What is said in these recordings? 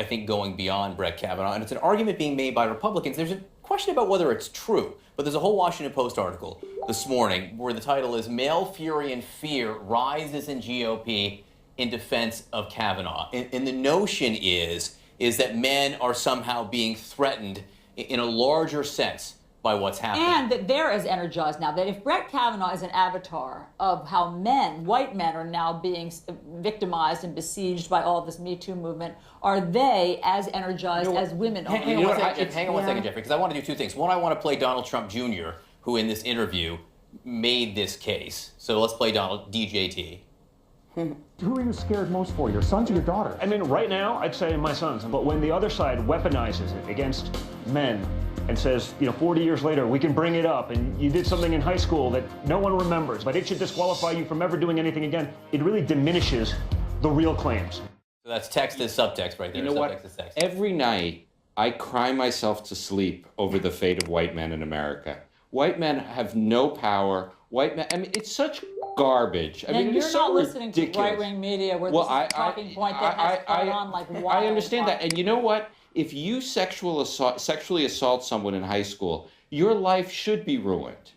I think, going beyond Brett Kavanaugh. And it's an argument being made by Republicans. There's a question about whether it's true, but there's a whole Washington Post article this morning where the title is Male Fury and Fear Rises in GOP in Defense of Kavanaugh. And the notion is that men are somehow being threatened in a larger sense by what's happening. And that they're as energized now, that if Brett Kavanaugh is an avatar of how men, white men, are now being victimized and besieged by all this Me Too movement, are they as energized as women are? Hang on one second, Jeffrey, because I want to do two things. One, I want to play Donald Trump Jr., who in this interview made this case. So let's play Donald, DJT. Who are you scared most for, your sons or your daughters? I mean, right now, I'd say my sons. But when the other side weaponizes it against men and says, 40 years later, we can bring it up, and you did something in high school that no one remembers, but it should disqualify you from ever doing anything again, it really diminishes the real claims. So that's text as subtext right there. You know what? Every night, I cry myself to sleep over the fate of white men in America. White men have no power. White men, I mean, it's such garbage. I mean, it is so ridiculous. You're not listening to right-wing media where this is a talking point that has gone on like wild. I understand that. And you know what? If you sexually assault someone in high school, your life should be ruined.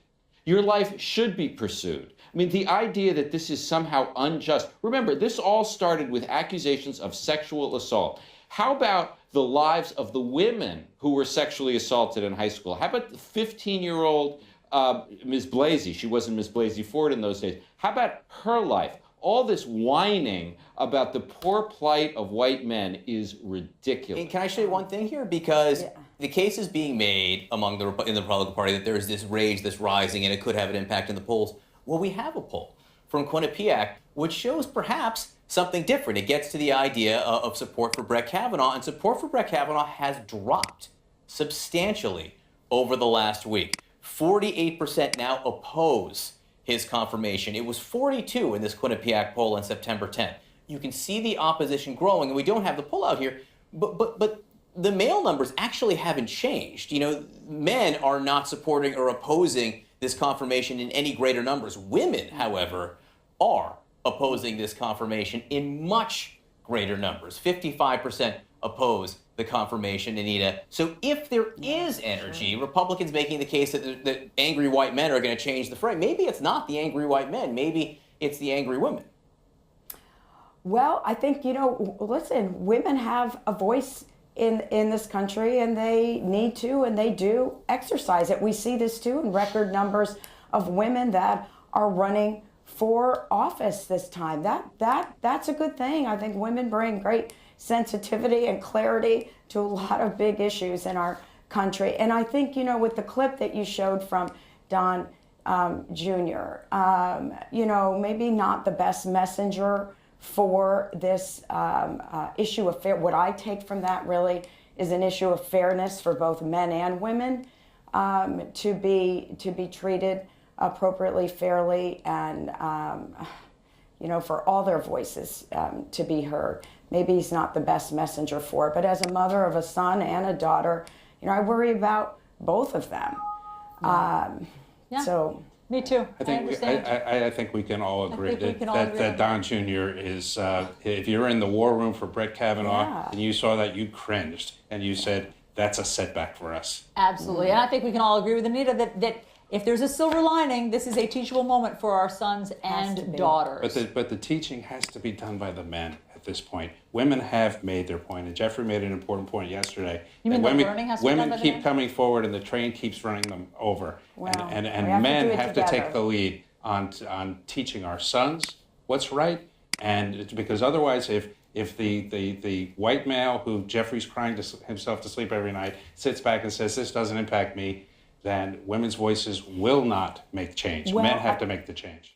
Your life should be pursued. I mean, the idea that this is somehow unjust. Remember, this all started with accusations of sexual assault. How about the lives of the women who were sexually assaulted in high school? How about the 15-year-old Ms. Blasey? She wasn't Ms. Blasey Ford in those days. How about her life? All this whining about the poor plight of white men is ridiculous. And can I say one thing here? Because the case is being made in the Republican Party that there's this rage that's rising and it could have an impact in the polls. Well, we have a poll from Quinnipiac which shows perhaps something different. It gets to the idea of support for Brett Kavanaugh, and support for Brett Kavanaugh has dropped substantially over the last week. 48% now oppose his confirmation. It was 42 in this Quinnipiac poll on September 10th. You can see the opposition growing, and we don't have the poll out here, but the male numbers actually haven't changed. Men are not supporting or opposing this confirmation in any greater numbers. Women, however, are opposing this confirmation in much greater numbers. 55% oppose the confirmation, Anita. So if there is energy, Republicans making the case that angry white men are going to change the frame, maybe it's not the angry white men, maybe it's the angry women. Well, I think, listen, women have a voice in this country, and they need to, and they do exercise it. We see this too in record numbers of women that are running for office this time. That's a good thing. I think women bring great sensitivity and clarity to a lot of big issues in our country. And I think, with the clip that you showed from Don Jr., maybe not the best messenger for this issue of fair. What I take from that really is an issue of fairness for both men and women to be treated appropriately, fairly, and for all their voices to be heard. Maybe he's not the best messenger for it, but as a mother of a son and a daughter, I worry about both of them. So. Me too. I think we can all agree that Don Jr. is, if you're in the war room for Brett Kavanaugh and you saw that, you cringed and you said, that's a setback for us. Absolutely. And I think we can all agree with Anita that if there's a silver lining, this is a teachable moment for our sons and daughters. But the teaching has to be done by the men at this point. Women have made their point, and Jeffrey made an important point yesterday. You mean the learning has to be done by the men? Women keep coming forward, and the train keeps running them over. Well, and men have to take the lead on teaching our sons what's right, and it's because otherwise, if the white male who Jeffrey's crying himself to sleep every night sits back and says, this doesn't impact me, then women's voices will not make change. Men have to make the change.